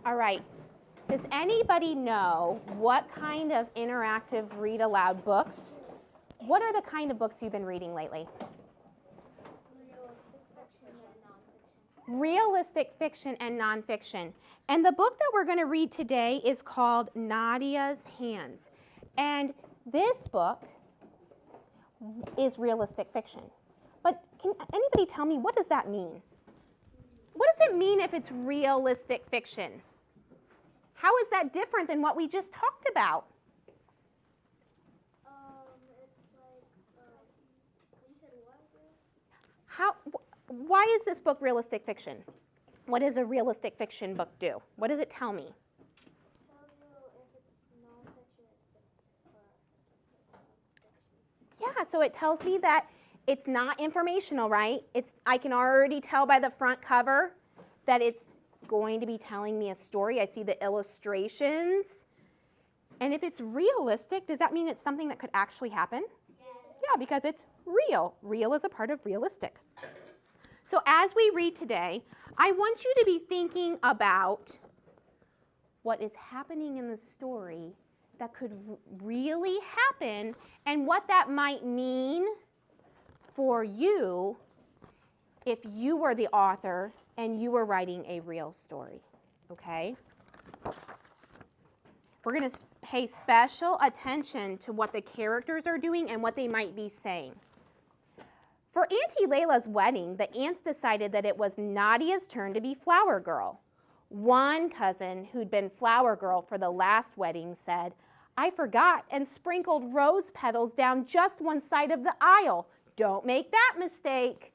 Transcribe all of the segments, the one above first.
All right. Does anybody know what kind of interactive read aloud books? What are the kind of books you've been reading lately? Realistic fiction and nonfiction. And the book that we're going to read today is called Nadia's Hands. And this book is realistic fiction. But can anybody tell me, what does that mean? What does it mean if it's realistic fiction? How is that different than what we just talked about? It's like, you said what? Why is this book realistic fiction? What does a realistic fiction book do? What does it tell me? Tell you if it's nonfiction or fiction. Yeah, so it tells me that it's not informational, right? I can already tell by the front cover that it's going to be telling me a story. I see the illustrations. And if it's realistic, does that mean it's something that could actually happen? Yes. Yeah, because it's real. Real is a part of realistic. So as we read today, I want you to be thinking about what is happening in the story that could really happen and what that might mean for you if you were the author and you were writing a real story, okay? We're going to pay special attention to what the characters are doing and what they might be saying. For Auntie Layla's wedding, the aunts decided that it was Nadia's turn to be flower girl. One cousin who'd been flower girl for the last wedding said, "I forgot and sprinkled rose petals down just one side of the aisle. Don't make that mistake."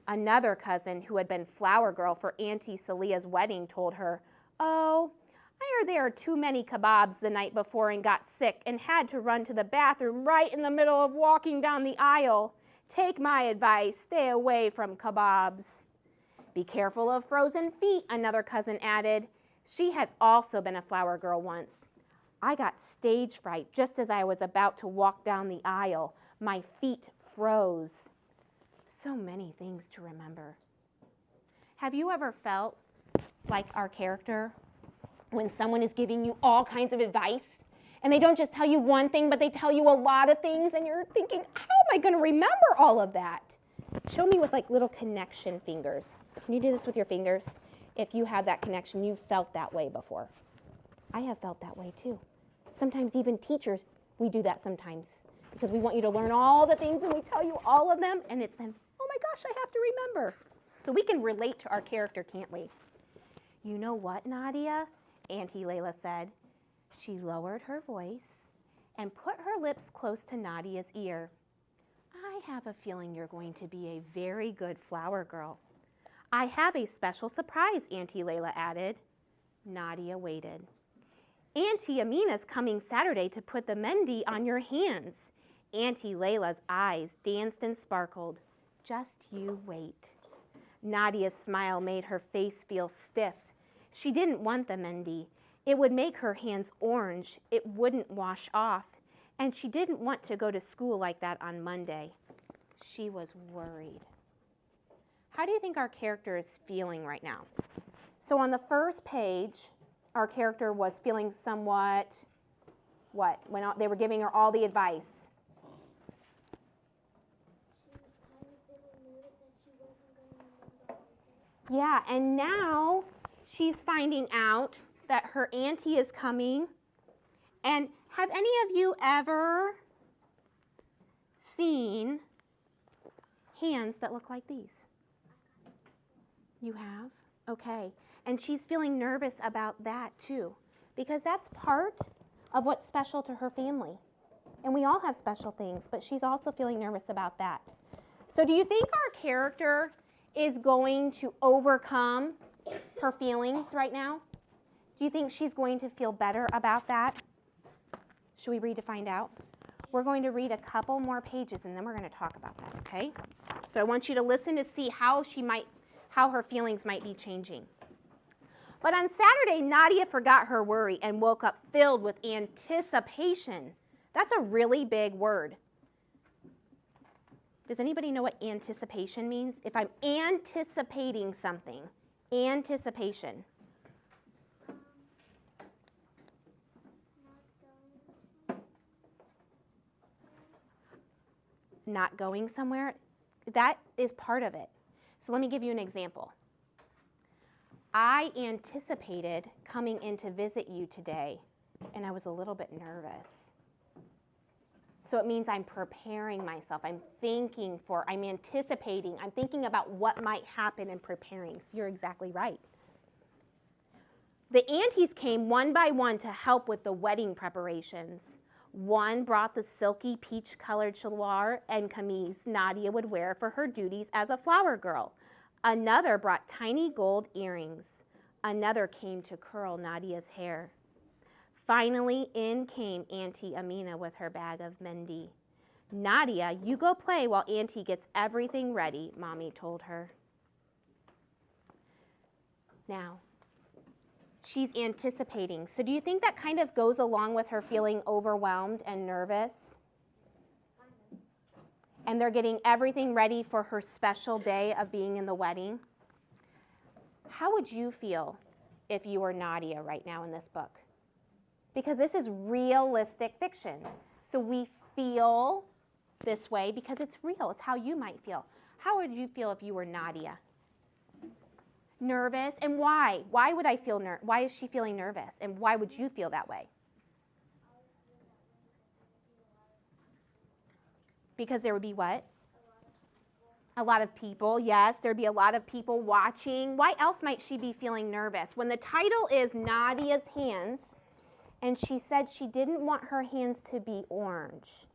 Another cousin who had been flower girl for Auntie Salia's wedding told her, "Oh, I heard there were too many kebabs the night before and got sick and had to run to the bathroom right in the middle of walking down the aisle. Take my advice, stay away from kebabs." "Be careful of frozen feet," another cousin added. She had also been a flower girl once. "I got stage fright just as I was about to walk down the aisle. My feet froze." So many things to remember. Have you ever felt like our character when someone is giving you all kinds of advice and they don't just tell you one thing, but they tell you a lot of things and you're thinking, how am I going to remember all of that? Show me with like little connection fingers. Can you do this with your fingers? If you have that connection, you've felt that way before. I have felt that way too. Sometimes even teachers, we do that sometimes because we want you to learn all the things and we tell you all of them and it's then, oh my gosh, I have to remember. So we can relate to our character, can't we? "You know what, Nadia?" Auntie Layla said. She lowered her voice and put her lips close to Nadia's ear. "I have a feeling you're going to be a very good flower girl." "I have a special surprise," Auntie Layla added. Nadia waited. "Auntie Amina's coming Saturday to put the mehndi on your hands." Auntie Layla's eyes danced and sparkled. "Just you wait." Nadia's smile made her face feel stiff. She didn't want the mehndi. It would make her hands orange. It wouldn't wash off. And she didn't want to go to school like that on Monday. She was worried. How do you think our character is feeling right now? So on the first page, our character was feeling somewhat, what? When they were giving her all the advice. Yeah, and now she's finding out that her auntie is coming. And have any of you ever seen hands that look like these? You have? Okay. And she's feeling nervous about that too, because that's part of what's special to her family. And we all have special things, but she's also feeling nervous about that. So do you think our character is going to overcome her feelings right now? Do you think she's going to feel better about that? Should we read to find out? We're going to read a couple more pages and then we're going to talk about that, okay? So I want you to listen to see how her feelings might be changing. But on Saturday, Nadia forgot her worry and woke up filled with anticipation. That's a really big word. Does anybody know what anticipation means? If I'm anticipating something, anticipation. not going somewhere, that is part of it. So let me give you an example. I anticipated coming in to visit you today, and I was a little bit nervous. So it means I'm preparing myself. I'm anticipating. I'm thinking about what might happen and preparing. So you're exactly right. The aunties came one by one to help with the wedding preparations. One brought the silky peach-colored shalwar and kameez Nadia would wear for her duties as a flower girl. Another brought tiny gold earrings. Another came to curl Nadia's hair. Finally, in came Auntie Amina with her bag of mendi. Nadia, you go play while Auntie gets everything ready, Mommy told her. Now, she's anticipating. So do you think that kind of goes along with her feeling overwhelmed and nervous? And they're getting everything ready for her special day of being in the wedding? How would you feel if you were Nadia right now in this book? Because this is realistic fiction. So we feel this way because it's real. It's how you might feel. How would you feel if you were Nadia? Nervous. And why? Why would I feel why is she feeling nervous? And why would you feel that way? Because there would be what? A lot of people, yes. There'd be a lot of people watching. Why else might she be feeling nervous? When the title is Nadia's Hands, and she said she didn't want her hands to be orange.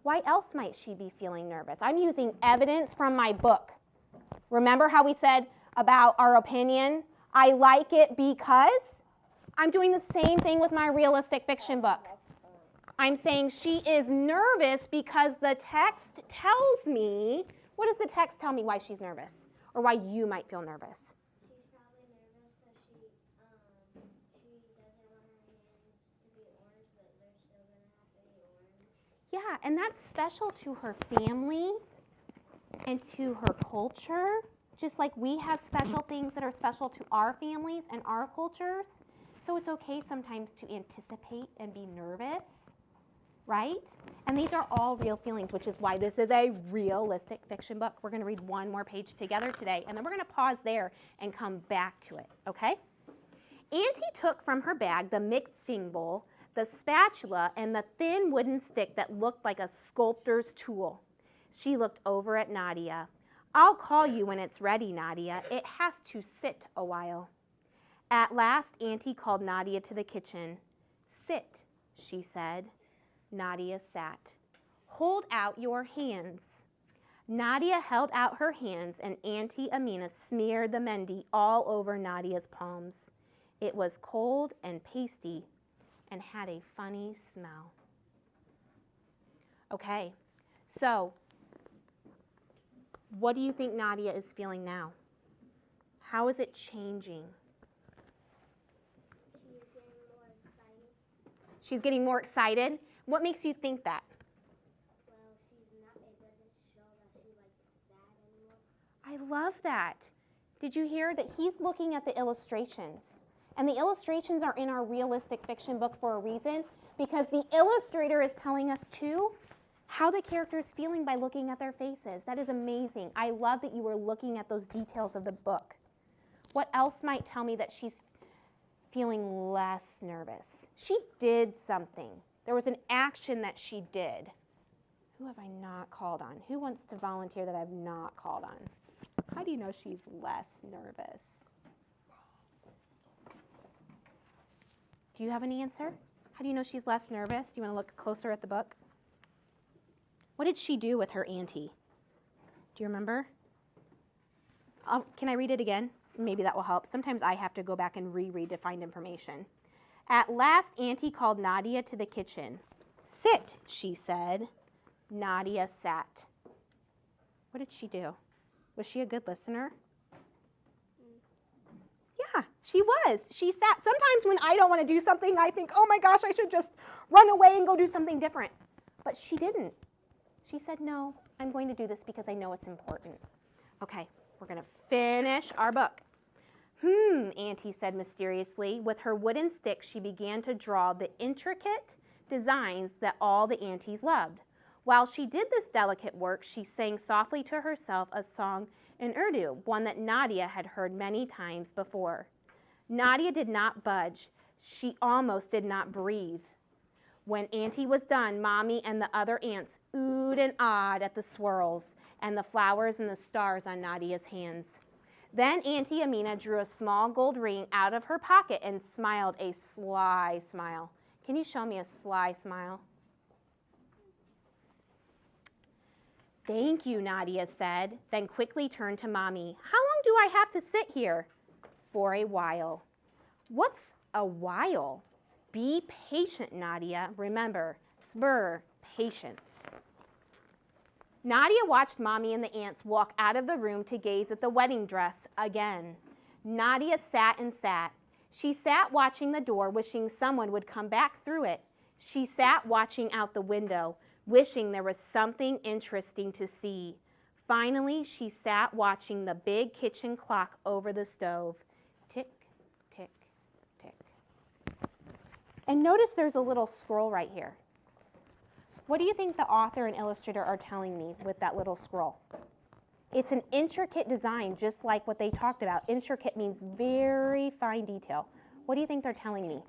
Why else might she be feeling nervous? I'm using evidence from my book. Remember how we said about our opinion? I like it because I'm doing the same thing with my realistic fiction book. I'm saying she is nervous because the text tells me, what does the text tell me why she's nervous? Or why you might feel nervous? She's probably nervous because she doesn't want her hands to be orange, but they're still going to have to be orange. Yeah, and that's special to her family and to her culture, just like we have special things that are special to our families and our cultures. So it's okay sometimes to anticipate and be nervous, right? And these are all real feelings, which is why this is a realistic fiction book. We're going to read one more page together today, and then we're going to pause there and come back to it, okay? Auntie took from her bag the mixing bowl, the spatula, and the thin wooden stick that looked like a sculptor's tool. She looked over at Nadia. I'll call you when it's ready, Nadia. It has to sit a while. At last, Auntie called Nadia to the kitchen. Sit, she said. Nadia sat. Hold out your hands. Nadia held out her hands, and Auntie Amina smeared the mendi all over Nadia's palms. It was cold and pasty and had a funny smell. Okay, so what do you think Nadia is feeling now? How is it changing? She's getting more excited. She's getting more excited? What makes you think that? Well, it doesn't show that she's sad anymore. I love that. Did you hear that he's looking at the illustrations? And the illustrations are in our realistic fiction book for a reason, because the illustrator is telling us too how the character is feeling by looking at their faces. That is amazing. I love that you were looking at those details of the book. What else might tell me that she's feeling less nervous? She did something. There was an action that she did. Who have I not called on? Who wants to volunteer that I've not called on? How do you know she's less nervous? Do you have an answer? How do you know she's less nervous? Do you want to look closer at the book? What did she do with her auntie? Do you remember? Can I read it again? Maybe that will help. Sometimes I have to go back and reread to find information. At last, Auntie called Nadia to the kitchen. Sit, she said. Nadia sat. What did she do? Was she a good listener? Yeah, she was. She sat. Sometimes when I don't want to do something, I think, oh my gosh, I should just run away and go do something different. But she didn't. She said, no, I'm going to do this because I know it's important. Okay, we're going to finish our book. Auntie said mysteriously. With her wooden stick, she began to draw the intricate designs that all the aunties loved. While she did this delicate work, she sang softly to herself a song in Urdu, one that Nadia had heard many times before. Nadia did not budge. She almost did not breathe. When Auntie was done, Mommy and the other aunts oohed and awed at the swirls and the flowers and the stars on Nadia's hands. Then Auntie Amina drew a small gold ring out of her pocket and smiled a sly smile. Can you show me a sly smile? Thank you, Nadia said, then quickly turned to Mommy. How long do I have to sit here? For a while. What's a while? Be patient, Nadia. Remember, spur, patience. Nadia watched Mommy and the aunts walk out of the room to gaze at the wedding dress again. Nadia sat and sat. She sat watching the door, wishing someone would come back through it. She sat watching out the window, wishing there was something interesting to see. Finally, she sat watching the big kitchen clock over the stove. Tick, tick, tick. And notice there's a little scroll right here. What do you think the author and illustrator are telling me with that little scroll? It's an intricate design, just like what they talked about. Intricate means very fine detail. What do you think they're telling me?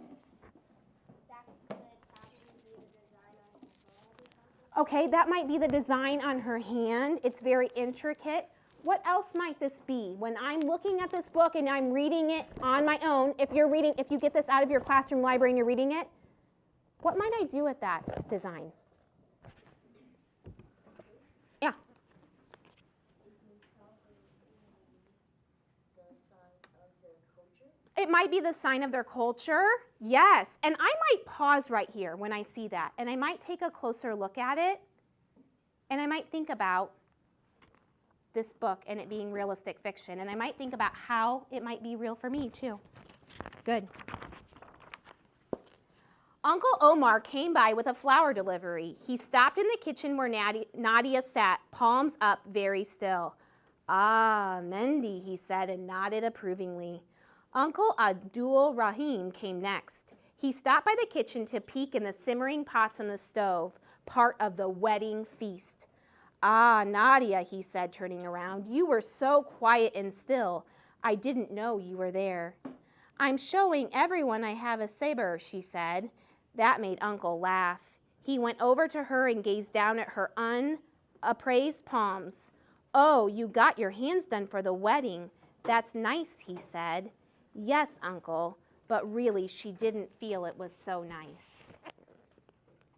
Okay, that might be the design on her hand. It's very intricate. What else might this be? When I'm looking at this book and I'm reading it on my own, if you get this out of your classroom library and you're reading it, what might I do with that design? Yeah. It might be the sign of their culture. Yes. And I might pause right here when I see that. And I might take a closer look at it. And I might think about this book and it being realistic fiction. And I might think about how it might be real for me, too. Good. Uncle Omar came by with a flower delivery. He stopped in the kitchen where Nadia sat, palms up, very still. Ah, Mendy, he said, and nodded approvingly. Uncle Abdul Rahim came next. He stopped by the kitchen to peek in the simmering pots on the stove, part of the wedding feast. Ah, Nadia, he said, turning around, you were so quiet and still. I didn't know you were there. I'm showing everyone I have a saber, she said. That made Uncle laugh. He went over to her and gazed down at her unappraised palms. Oh, you got your hands done for the wedding. That's nice, he said. Yes, Uncle, but really she didn't feel it was so nice.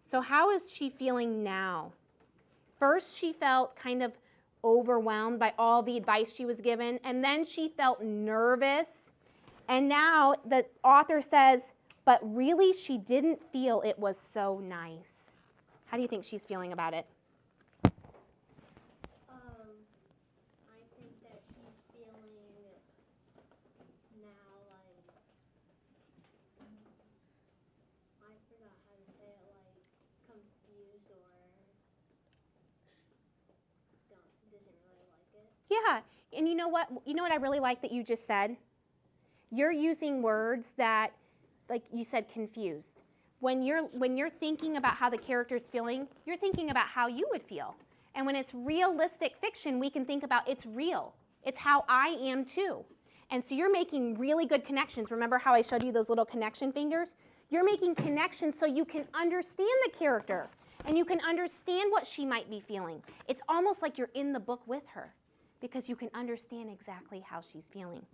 So how is she feeling now? First, she felt kind of overwhelmed by all the advice she was given, and then she felt nervous. And now the author says, but really she didn't feel it was so nice. How do you think she's feeling about it? I think that she's feeling now like, I forgot how to say it, like confused or doesn't really like it. Yeah, and you know what? You know what I really like that you just said? You're using words that, like you said, confused. When you're thinking about how the character's feeling, you're thinking about how you would feel. And when it's realistic fiction, we can think about it's real. It's how I am too. And so you're making really good connections. Remember how I showed you those little connection fingers? You're making connections so you can understand the character and you can understand what she might be feeling. It's almost like you're in the book with her because you can understand exactly how she's feeling.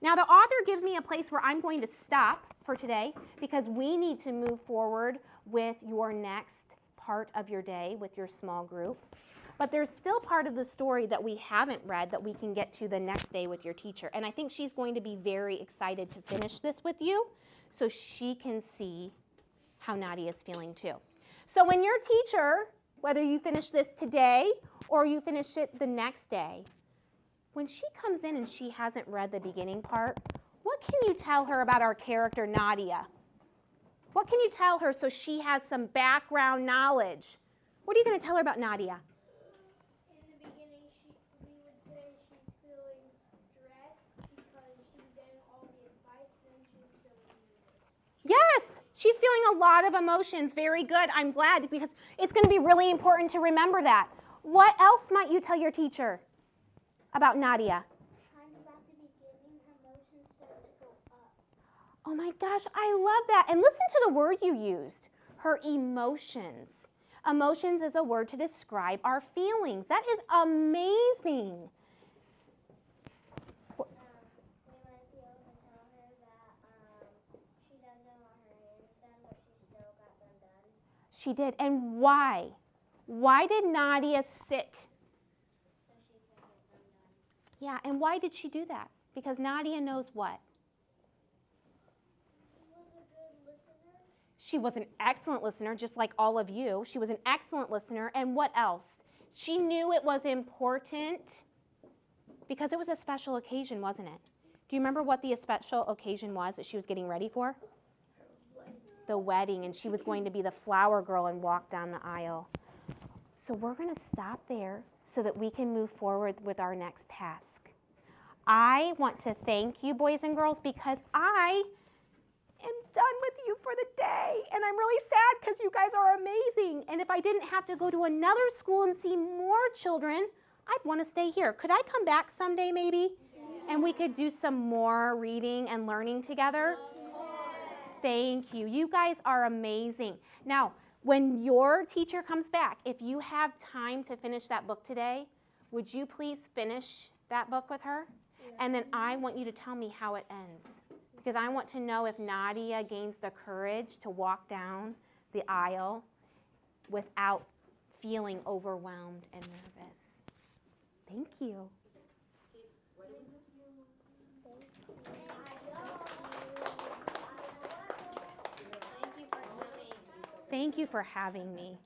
Now the author gives me a place where I'm going to stop for today because we need to move forward with your next part of your day with your small group. But there's still part of the story that we haven't read that we can get to the next day with your teacher. And I think she's going to be very excited to finish this with you so she can see how Nadia is feeling too. So when your teacher, whether you finish this today or you finish it the next day, when she comes in and she hasn't read the beginning part, what can you tell her about our character Nadia? What can you tell her so she has some background knowledge? What are you going to tell her about Nadia? In the beginning, we would say she's feeling stressed because she's getting all the advice, then she's feeling nervous. Yes, Yes, she's feeling a lot of emotions. Very good. I'm glad because it's going to be really important to remember that. What else might you tell your teacher about Nadia? Kind of about the beginning, her motions start to go up. Oh my gosh, I love that. And listen to the word you used, her emotions. Emotions is a word to describe our feelings. That is amazing. We might be able to tell her that she doesn't want her hands done, but she still got them done. She did. And why? Why did Nadia sit? So she can get them done. Yeah, and why did she do that? Because Nadia knows what? She was a good listener. She was an excellent listener, just like all of you. She was an excellent listener. And what else? She knew it was important because it was a special occasion, wasn't it? Do you remember what the special occasion was that she was getting ready for? The wedding, and she was going to be the flower girl and walk down the aisle. So we're going to stop there so that we can move forward with our next task. I want to thank you, boys and girls, because I am done with you for the day. And I'm really sad because you guys are amazing. And if I didn't have to go to another school and see more children, I'd want to stay here. Could I come back someday maybe? Yeah. And we could do some more reading and learning together? Thank you. You guys are amazing. Now, when your teacher comes back, if you have time to finish that book today, would you please finish that book with her? Yeah. And then I want you to tell me how it ends. Because I want to know if Nadia gains the courage to walk down the aisle without feeling overwhelmed and nervous. Thank you. Thank you for having me.